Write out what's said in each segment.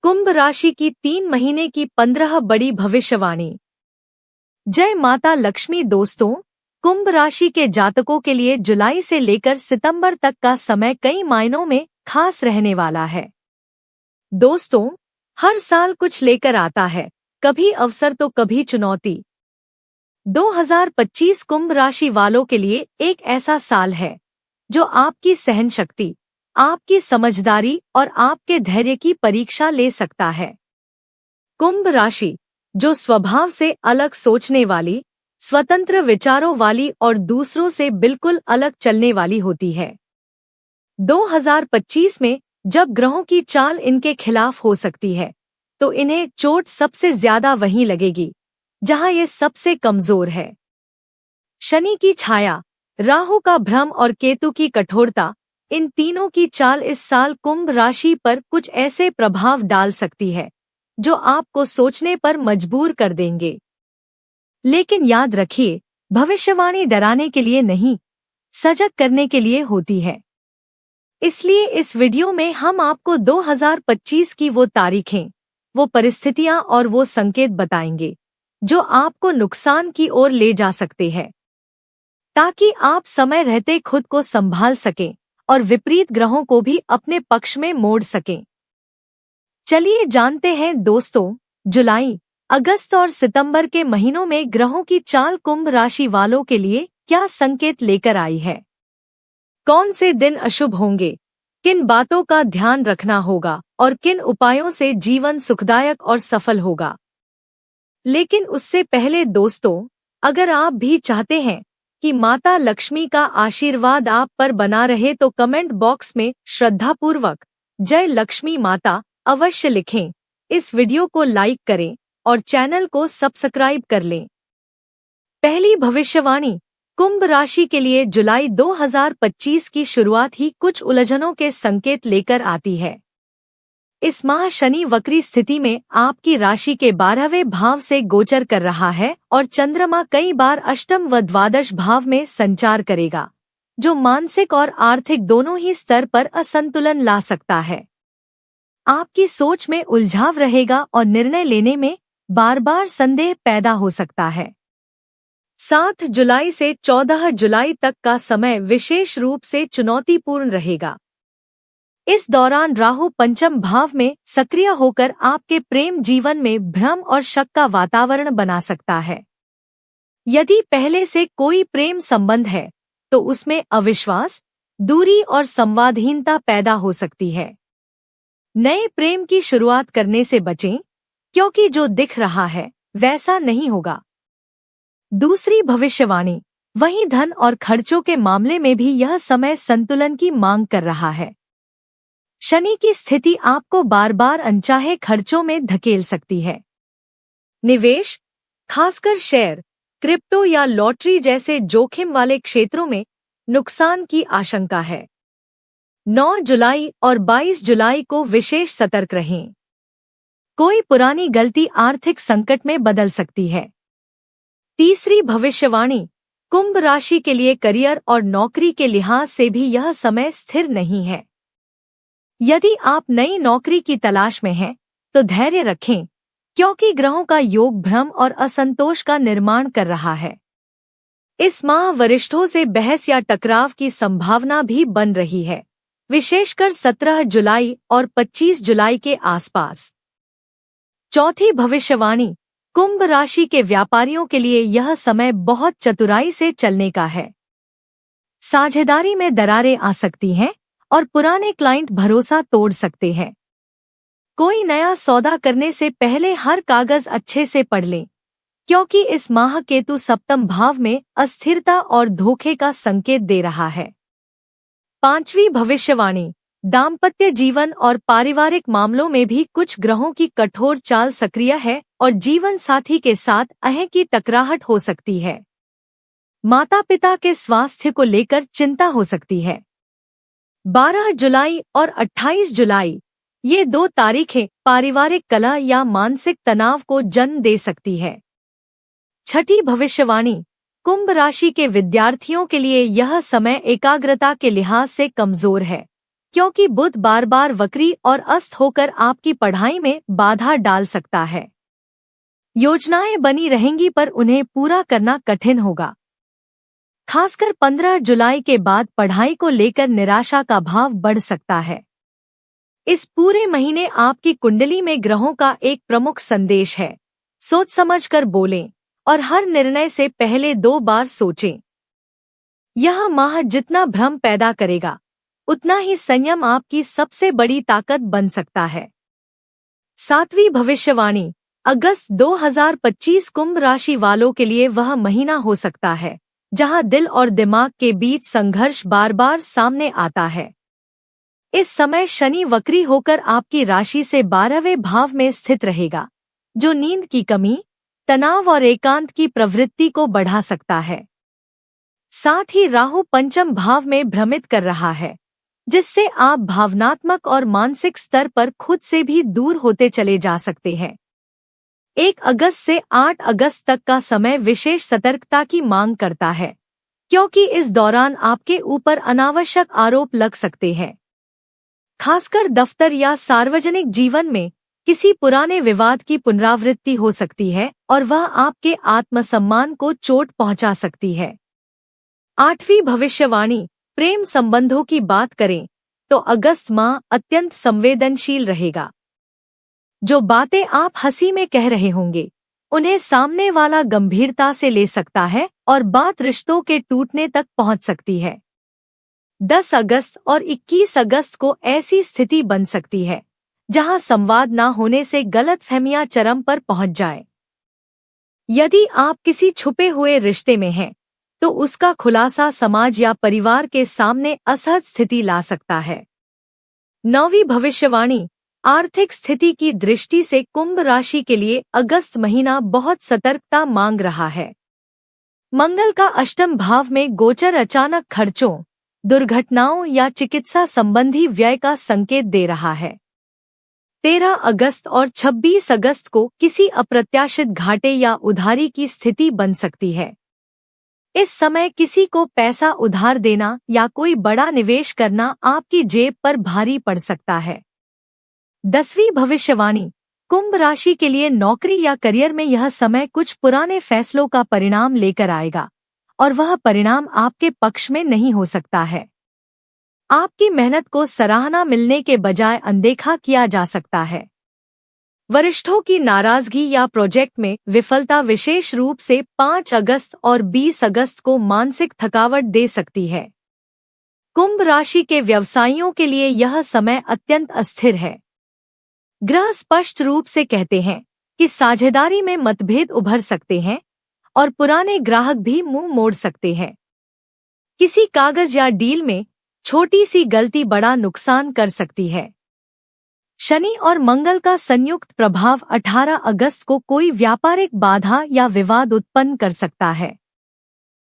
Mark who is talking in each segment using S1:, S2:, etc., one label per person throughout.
S1: कुंभ राशि की 3 महीने की 15 बड़ी भविष्यवाणी। जय माता लक्ष्मी। दोस्तों, कुंभ राशि के जातकों के लिए जुलाई से लेकर सितंबर तक का समय कई मायनों में खास रहने वाला है। दोस्तों, हर साल कुछ लेकर आता है, कभी अवसर तो कभी चुनौती। 2025 कुंभ राशि वालों के लिए एक ऐसा साल है जो आपकी सहन शक्ति, आपकी समझदारी और आपके धैर्य की परीक्षा ले सकता है। कुंभ राशि, जो स्वभाव से अलग सोचने वाली, स्वतंत्र विचारों वाली और दूसरों से बिल्कुल अलग चलने वाली होती है। 2025 में जब ग्रहों की चाल इनके खिलाफ हो सकती है, तो इन्हें चोट सबसे ज्यादा वहीं लगेगी जहां ये सबसे कमजोर है। शनि की छाया, राहु का भ्रम और केतु की कठोरता, इन तीनों की चाल इस साल कुंभ राशि पर कुछ ऐसे प्रभाव डाल सकती है जो आपको सोचने पर मजबूर कर देंगे। लेकिन याद रखिए, भविष्यवाणी डराने के लिए नहीं, सजग करने के लिए होती है। इसलिए इस वीडियो में हम आपको 2025 की वो तारीखें, वो परिस्थितियां और वो संकेत बताएंगे जो आपको नुकसान की ओर ले जा सकते हैं, ताकि आप समय रहते खुद को संभाल सकें और विपरीत ग्रहों को भी अपने पक्ष में मोड़ सकें। चलिए जानते हैं दोस्तों, जुलाई, अगस्त और सितंबर के महीनों में ग्रहों की चाल कुंभ राशि वालों के लिए क्या संकेत लेकर आई है। कौन से दिन अशुभ होंगे, किन बातों का ध्यान रखना होगा और किन उपायों से जीवन सुखदायक और सफल होगा। लेकिन उससे पहले दोस्तों, अगर आप भी चाहते हैं कि माता लक्ष्मी का आशीर्वाद आप पर बना रहे तो कमेंट बॉक्स में श्रद्धापूर्वक जय लक्ष्मी माता अवश्य लिखें। इस वीडियो को लाइक करें और चैनल को सब्सक्राइब कर लें। पहली भविष्यवाणी, कुंभ राशि के लिए जुलाई 2025 की शुरुआत ही कुछ उलझनों के संकेत लेकर आती है। इस माह शनि वक्री स्थिति में आपकी राशि के 12वें भाव से गोचर कर रहा है और चंद्रमा कई बार अष्टम व द्वादश भाव में संचार करेगा, जो मानसिक और आर्थिक दोनों ही स्तर पर असंतुलन ला सकता है। आपकी सोच में उलझाव रहेगा और निर्णय लेने में बार बार संदेह पैदा हो सकता है। 7 जुलाई से 14 जुलाई तक का समय विशेष रूप से चुनौतीपूर्ण रहेगा। इस दौरान राहु पंचम भाव में सक्रिय होकर आपके प्रेम जीवन में भ्रम और शक का वातावरण बना सकता है। यदि पहले से कोई प्रेम संबंध है, तो उसमें अविश्वास, दूरी और संवादहीनता पैदा हो सकती है। नए प्रेम की शुरुआत करने से बचें, क्योंकि जो दिख रहा है वैसा नहीं होगा। दूसरी भविष्यवाणी, वहीं धन और खर्चों के मामले में भी यह समय संतुलन की मांग कर रहा है। शनि की स्थिति आपको बार बार अनचाहे खर्चों में धकेल सकती है। निवेश, खासकर शेयर, क्रिप्टो या लॉटरी जैसे जोखिम वाले क्षेत्रों में नुकसान की आशंका है। 9 जुलाई और 22 जुलाई को विशेष सतर्क रहें। कोई पुरानी गलती आर्थिक संकट में बदल सकती है। तीसरी भविष्यवाणी, कुंभ राशि के लिए करियर और नौकरी के लिहाज से भी यह समय स्थिर नहीं है। यदि आप नई नौकरी की तलाश में हैं, तो धैर्य रखें, क्योंकि ग्रहों का योग भ्रम और असंतोष का निर्माण कर रहा है। इस माह वरिष्ठों से बहस या टकराव की संभावना भी बन रही है, विशेषकर 17 जुलाई और 25 जुलाई के आसपास। चौथी भविष्यवाणी, कुंभ राशि के व्यापारियों के लिए यह समय बहुत चतुराई से चलने का है। साझेदारी में दरारें आ सकती हैं और पुराने क्लाइंट भरोसा तोड़ सकते हैं। कोई नया सौदा करने से पहले हर कागज अच्छे से पढ़ लें, क्योंकि इस माह केतु सप्तम भाव में अस्थिरता और धोखे का संकेत दे रहा है। पांचवी भविष्यवाणी, दाम्पत्य जीवन और पारिवारिक मामलों में भी कुछ ग्रहों की कठोर चाल सक्रिय है और जीवन साथी के साथ अहं की टकराहट हो सकती है। माता पिता के स्वास्थ्य को लेकर चिंता हो सकती है। 12 जुलाई और 28 जुलाई, ये 2 तारीखें पारिवारिक कलह या मानसिक तनाव को जन्म दे सकती है। छठी भविष्यवाणी, कुंभ राशि के विद्यार्थियों के लिए यह समय एकाग्रता के लिहाज से कमजोर है, क्योंकि बुध बार बार वक्री और अस्त होकर आपकी पढ़ाई में बाधा डाल सकता है। योजनाएं बनी रहेंगी पर उन्हें पूरा करना कठिन होगा। खासकर 15 जुलाई के बाद पढ़ाई को लेकर निराशा का भाव बढ़ सकता है। इस पूरे महीने आपकी कुंडली में ग्रहों का एक प्रमुख संदेश है, सोच समझकर बोलें और हर निर्णय से पहले 2 बार सोचें। यह माह जितना भ्रम पैदा करेगा, उतना ही संयम आपकी सबसे बड़ी ताकत बन सकता है। 7वीं भविष्यवाणी, अगस्त 2025 कुंभ राशि वालों के लिए वह महीना हो सकता है जहां दिल और दिमाग के बीच संघर्ष बार बार सामने आता है। इस समय शनि वक्री होकर आपकी राशि से 12वें भाव में स्थित रहेगा, जो नींद की कमी, तनाव और एकांत की प्रवृत्ति को बढ़ा सकता है। साथ ही राहु पंचम भाव में भ्रमित कर रहा है, जिससे आप भावनात्मक और मानसिक स्तर पर खुद से भी दूर होते चले जा सकते हैं। 1 अगस्त से 8 अगस्त तक का समय विशेष सतर्कता की मांग करता है, क्योंकि इस दौरान आपके ऊपर अनावश्यक आरोप लग सकते हैं। खासकर दफ्तर या सार्वजनिक जीवन में किसी पुराने विवाद की पुनरावृत्ति हो सकती है और वह आपके आत्मसम्मान को चोट पहुंचा सकती है। 8वीं भविष्यवाणी, प्रेम संबंधों की बात करें तो अगस्त माह अत्यंत संवेदनशील रहेगा। जो बातें आप हंसी में कह रहे होंगे, उन्हें सामने वाला गंभीरता से ले सकता है और बात रिश्तों के टूटने तक पहुंच सकती है। 10 अगस्त और 21 अगस्त को ऐसी स्थिति बन सकती है जहां संवाद न होने से गलतफहमियां चरम पर पहुंच जाए। यदि आप किसी छुपे हुए रिश्ते में हैं, तो उसका खुलासा समाज या परिवार के सामने असहज स्थिति ला सकता है। 9वीं भविष्यवाणी, आर्थिक स्थिति की दृष्टि से कुंभ राशि के लिए अगस्त महीना बहुत सतर्कता मांग रहा है। मंगल का अष्टम भाव में गोचर अचानक खर्चों, दुर्घटनाओं या चिकित्सा संबंधी व्यय का संकेत दे रहा है। 13 अगस्त और 26 अगस्त को किसी अप्रत्याशित घाटे या उधारी की स्थिति बन सकती है। इस समय किसी को पैसा उधार देना या कोई बड़ा निवेश करना आपकी जेब पर भारी पड़ सकता है। 10वीं भविष्यवाणी, कुंभ राशि के लिए नौकरी या करियर में यह समय कुछ पुराने फैसलों का परिणाम लेकर आएगा और वह परिणाम आपके पक्ष में नहीं हो सकता है। आपकी मेहनत को सराहना मिलने के बजाय अनदेखा किया जा सकता है। वरिष्ठों की नाराजगी या प्रोजेक्ट में विफलता विशेष रूप से 5 अगस्त और 20 अगस्त को मानसिक थकावट दे सकती है। कुंभ राशि के व्यवसायियों के लिए यह समय अत्यंत अस्थिर है। ग्रह स्पष्ट रूप से कहते हैं कि साझेदारी में मतभेद उभर सकते हैं और पुराने ग्राहक भी मुंह मोड़ सकते हैं। किसी कागज या डील में छोटी सी गलती बड़ा नुकसान कर सकती है। शनि और मंगल का संयुक्त प्रभाव 18 अगस्त को कोई व्यापारिक बाधा या विवाद उत्पन्न कर सकता है।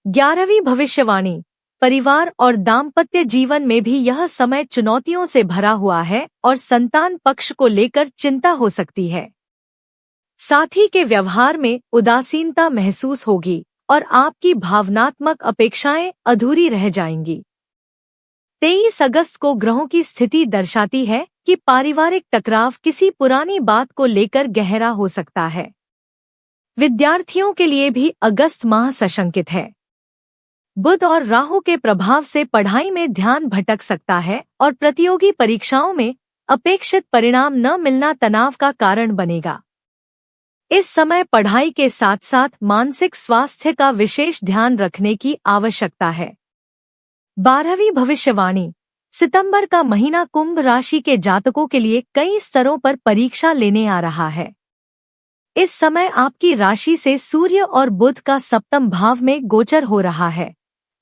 S1: 11वीं भविष्यवाणी, परिवार और दाम्पत्य जीवन में भी यह समय चुनौतियों से भरा हुआ है और संतान पक्ष को लेकर चिंता हो सकती है। साथी के व्यवहार में उदासीनता महसूस होगी और आपकी भावनात्मक अपेक्षाएं अधूरी रह जाएंगी। 23 अगस्त को ग्रहों की स्थिति दर्शाती है कि पारिवारिक टकराव किसी पुरानी बात को लेकर गहरा हो सकता है। विद्यार्थियों के लिए भी अगस्त माह सशंकित है। बुध और राहु के प्रभाव से पढ़ाई में ध्यान भटक सकता है और प्रतियोगी परीक्षाओं में अपेक्षित परिणाम न मिलना तनाव का कारण बनेगा। इस समय पढ़ाई के साथ साथ मानसिक स्वास्थ्य का विशेष ध्यान रखने की आवश्यकता है। 12वीं भविष्यवाणी, सितंबर का महीना कुंभ राशि के जातकों के लिए कई स्तरों पर परीक्षा लेने आ रहा है। इस समय आपकी राशि से सूर्य और बुध का सप्तम भाव में गोचर हो रहा है,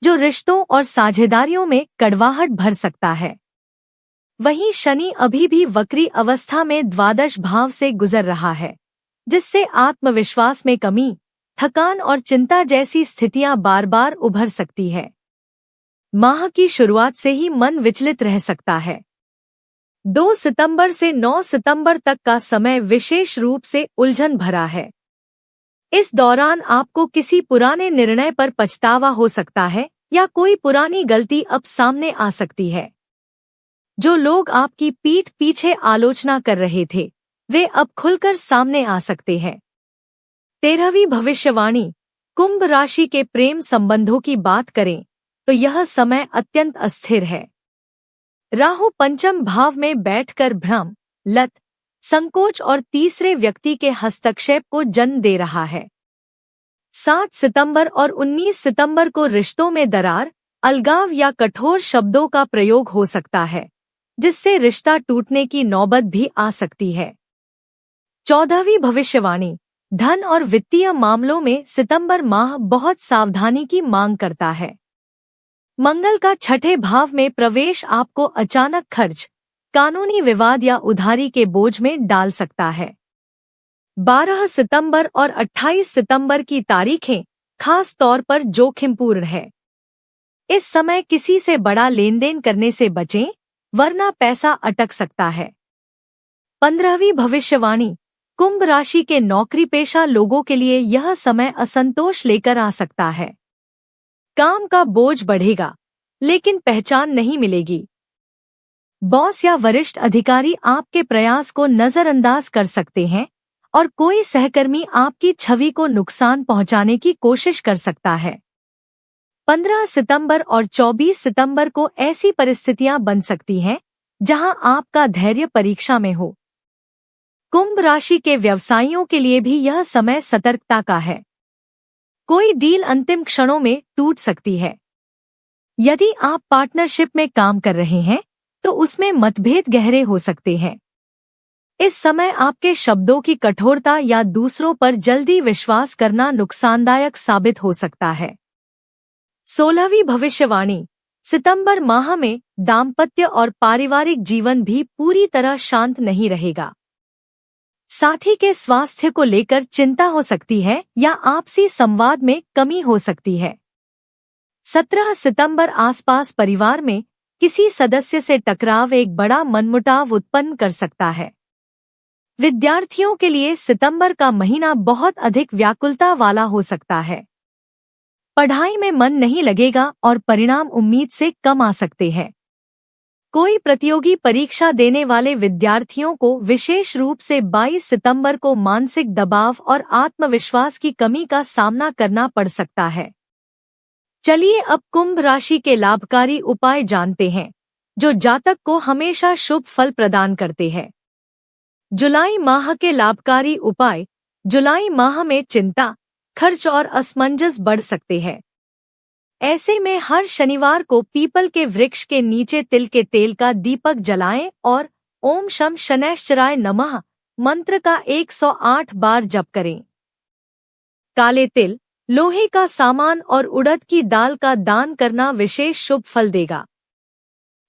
S1: जो रिश्तों और साझेदारियों में कड़वाहट भर सकता है। वहीं शनि अभी भी वक्री अवस्था में द्वादश भाव से गुजर रहा है, जिससे आत्मविश्वास में कमी, थकान और चिंता जैसी स्थितियां बार बार उभर सकती है। माह की शुरुआत से ही मन विचलित रह सकता है। 2 सितंबर से 9 सितंबर तक का समय विशेष रूप से उलझन भरा है। इस दौरान आपको किसी पुराने निर्णय पर पछतावा हो सकता है या कोई पुरानी गलती अब सामने आ सकती है। जो लोग आपकी पीठ पीछे आलोचना कर रहे थे वे अब खुलकर सामने आ सकते हैं। 13वीं भविष्यवाणी, कुंभ राशि के प्रेम संबंधों की बात करें तो यह समय अत्यंत अस्थिर है। राहु पंचम भाव में बैठकर भ्रम, लत, संकोच और तीसरे व्यक्ति के हस्तक्षेप को जन्म दे रहा है। 7 सितंबर और 19 सितंबर को रिश्तों में दरार, अलगाव या कठोर शब्दों का प्रयोग हो सकता है, जिससे रिश्ता टूटने की नौबत भी आ सकती है। 14वीं भविष्यवाणी, धन और वित्तीय मामलों में सितंबर माह बहुत सावधानी की मांग करता है। मंगल का छठे भाव में प्रवेश आपको अचानक खर्च, कानूनी विवाद या उधारी के बोझ में डाल सकता है। 12 सितंबर और 28 सितंबर की तारीखें खास तौर पर जोखिमपूर्ण है। इस समय किसी से बड़ा लेनदेन करने से बचें, वरना पैसा अटक सकता है। 15वीं भविष्यवाणी, कुंभ राशि के नौकरी पेशा लोगों के लिए यह समय असंतोष लेकर आ सकता है। काम का बोझ बढ़ेगा, लेकिन पहचान नहीं मिलेगी। बॉस या वरिष्ठ अधिकारी आपके प्रयास को नजरअंदाज कर सकते हैं और कोई सहकर्मी आपकी छवि को नुकसान पहुंचाने की कोशिश कर सकता है। 15 सितंबर और 24 सितंबर को ऐसी परिस्थितियां बन सकती हैं जहां आपका धैर्य परीक्षा में हो। कुंभ राशि के व्यवसायियों के लिए भी यह समय सतर्कता का है। कोई डील अंतिम क्षणों में टूट सकती है। यदि आप पार्टनरशिप में काम कर रहे हैं तो उसमें मतभेद गहरे हो सकते हैं। इस समय आपके शब्दों की कठोरता या दूसरों पर जल्दी विश्वास करना नुकसानदायक साबित हो सकता है। 16वीं भविष्यवाणी, सितंबर माह में दाम्पत्य और पारिवारिक जीवन भी पूरी तरह शांत नहीं रहेगा। साथी के स्वास्थ्य को लेकर चिंता हो सकती है या आपसी संवाद में कमी हो सकती है। 17 सितंबर आसपास परिवार में किसी सदस्य से टकराव एक बड़ा मनमुटाव उत्पन्न कर सकता है। विद्यार्थियों के लिए सितंबर का महीना बहुत अधिक व्याकुलता वाला हो सकता है। पढ़ाई में मन नहीं लगेगा और परिणाम उम्मीद से कम आ सकते हैं। कोई प्रतियोगी परीक्षा देने वाले विद्यार्थियों को विशेष रूप से 22 सितंबर को मानसिक दबाव और आत्मविश्वास की कमी का सामना करना पड़ सकता है। चलिए अब कुंभ राशि के लाभकारी उपाय जानते हैं, जो जातक को हमेशा शुभ फल प्रदान करते हैं। जुलाई माह के लाभकारी उपाय। जुलाई माह में चिंता, खर्च और असमंजस बढ़ सकते हैं। ऐसे में हर शनिवार को पीपल के वृक्ष के नीचे तिल के तेल का दीपक जलाएं और ओम शम शनैश्चराय नमः मंत्र का 108 बार जप करें। काले तिल, लोहे का सामान और उड़द की दाल का दान करना विशेष शुभ फल देगा।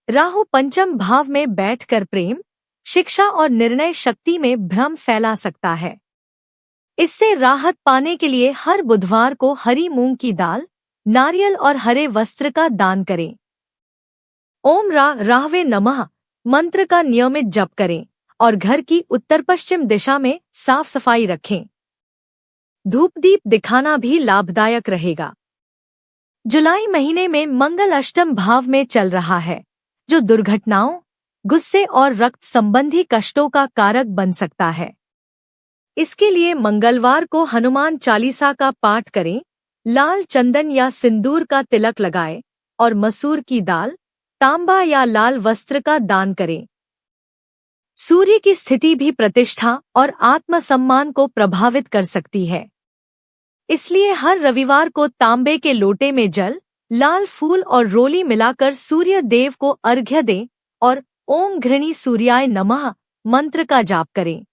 S1: राहु पंचम भाव में बैठकर प्रेम, शिक्षा और निर्णय शक्ति में भ्रम फैला सकता है। इससे राहत पाने के लिए हर बुधवार को हरी मूंग की दाल, नारियल और हरे वस्त्र का दान करें। ओम राहवे नमः मंत्र का नियमित जप करें और घर की उत्तर पश्चिम दिशा में साफ सफाई रखें। धूप दीप दिखाना भी लाभदायक रहेगा। जुलाई महीने में मंगल अष्टम भाव में चल रहा है, जो दुर्घटनाओं, गुस्से और रक्त संबंधी कष्टों का कारक बन सकता है। इसके लिए मंगलवार को हनुमान चालीसा का पाठ करें, लाल चंदन या सिंदूर का तिलक लगाएं और मसूर की दाल, तांबा या लाल वस्त्र का दान करें। सूर्य की स्थिति भी प्रतिष्ठा और आत्मसम्मान को प्रभावित कर सकती है। इसलिए हर रविवार को तांबे के लोटे में जल, लाल फूल और रोली मिलाकर सूर्य देव को अर्घ्य दें और ओम घृणी सूर्याय नमः मंत्र का जाप करें।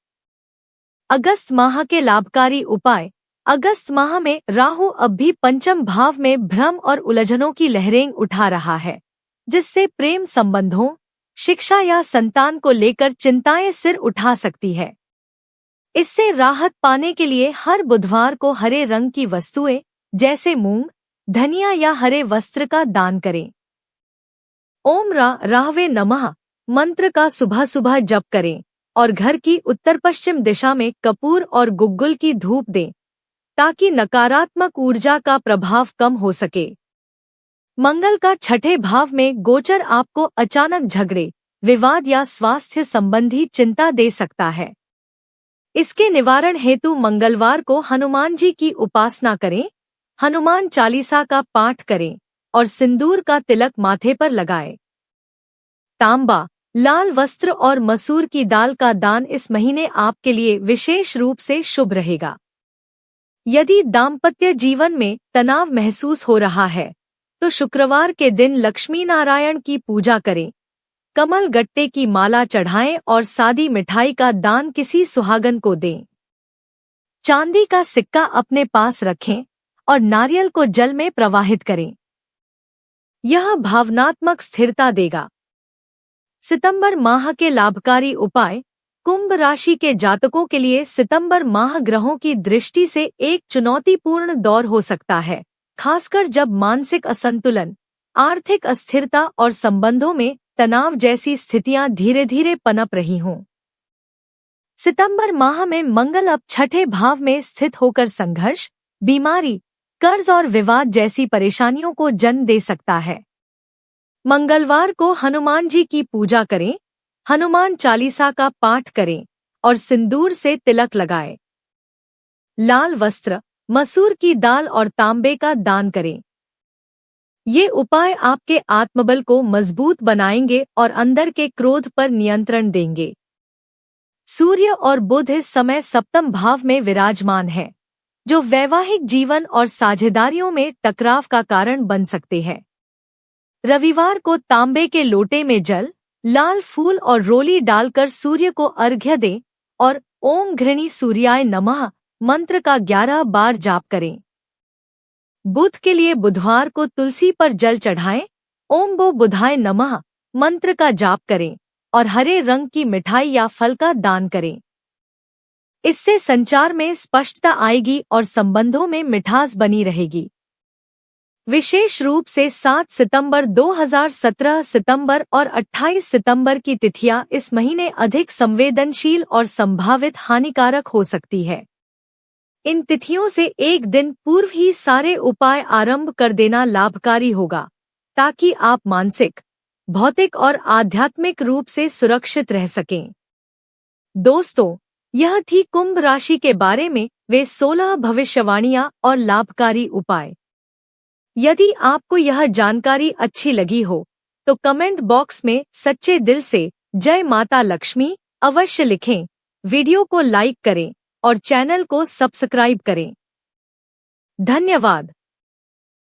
S1: अगस्त माह के लाभकारी उपाय। अगस्त माह में राहु अब भी पंचम भाव में भ्रम और उलझनों की लहरें उठा रहा है, जिससे प्रेम संबंधों, शिक्षा या संतान को लेकर चिंताएं सिर उठा सकती है। इससे राहत पाने के लिए हर बुधवार को हरे रंग की वस्तुएं जैसे मूंग, धनिया या हरे वस्त्र का दान करें। ओम राहवे नमः मंत्र का सुबह सुबह जप करें और घर की उत्तर पश्चिम दिशा में कपूर और गुग्गुल की धूप दें, ताकि नकारात्मक ऊर्जा का प्रभाव कम हो सके। मंगल का छठे भाव में गोचर आपको अचानक झगड़े, विवाद या स्वास्थ्य संबंधी चिंता दे सकता है। इसके निवारण हेतु मंगलवार को हनुमान जी की उपासना करें, हनुमान चालीसा का पाठ करें और सिंदूर का तिलक माथे पर लगाएं। तांबा, लाल वस्त्र और मसूर की दाल का दान इस महीने आपके लिए विशेष रूप से शुभ रहेगा। यदि दाम्पत्य जीवन में तनाव महसूस हो रहा है तो शुक्रवार के दिन लक्ष्मी नारायण की पूजा करें, कमल गट्टे की माला चढ़ाएं और सादी मिठाई का दान किसी सुहागन को दें। चांदी का सिक्का अपने पास रखें और नारियल को जल में प्रवाहित करें। यह भावनात्मक स्थिरता देगा। सितंबर माह के लाभकारी उपाय। कुंभ राशि के जातकों के लिए सितंबर माह ग्रहों की दृष्टि से एक चुनौतीपूर्ण दौर हो सकता है, खासकर जब मानसिक असंतुलन, आर्थिक अस्थिरता और संबंधों में तनाव जैसी स्थितियां धीरे धीरे पनप रही हों। सितंबर माह में मंगल अब छठे भाव में स्थित होकर संघर्ष, बीमारी, कर्ज और विवाद जैसी परेशानियों को जन्म दे सकता है। मंगलवार को हनुमान जी की पूजा करें, हनुमान चालीसा का पाठ करें और सिंदूर से तिलक लगाएं। लाल वस्त्र, मसूर की दाल और तांबे का दान करें। ये उपाय आपके आत्मबल को मजबूत बनाएंगे और अंदर के क्रोध पर नियंत्रण देंगे। सूर्य और बुध इस समय सप्तम भाव में विराजमान है, जो वैवाहिक जीवन और साझेदारियों में टकराव का कारण बन सकते हैं। रविवार को तांबे के लोटे में जल, लाल फूल और रोली डालकर सूर्य को अर्घ्य दें और ओम घृणी सूर्याय नमः मंत्र का 11 बार जाप करें। बुध के लिए बुधवार को तुलसी पर जल चढ़ाएं, ओम बो बुधाय नमः मंत्र का जाप करें और हरे रंग की मिठाई या फल का दान करें। इससे संचार में स्पष्टता आएगी और संबंधों में मिठास बनी रहेगी। विशेष रूप से 7 सितंबर 2017 सितंबर और 28 सितंबर की तिथियां इस महीने अधिक संवेदनशील और संभावित हानिकारक हो सकती है। इन तिथियों से एक दिन पूर्व ही सारे उपाय आरंभ कर देना लाभकारी होगा, ताकि आप मानसिक, भौतिक और आध्यात्मिक रूप से सुरक्षित रह सकें। दोस्तों, यह थी कुंभ राशि के बारे में वे 16 भविष्यवाणियां और लाभकारी उपाय। यदि आपको यह जानकारी अच्छी लगी हो तो कमेंट बॉक्स में सच्चे दिल से जय माता लक्ष्मी अवश्य लिखें, वीडियो को लाइक करें और चैनल को सब्सक्राइब करें। धन्यवाद।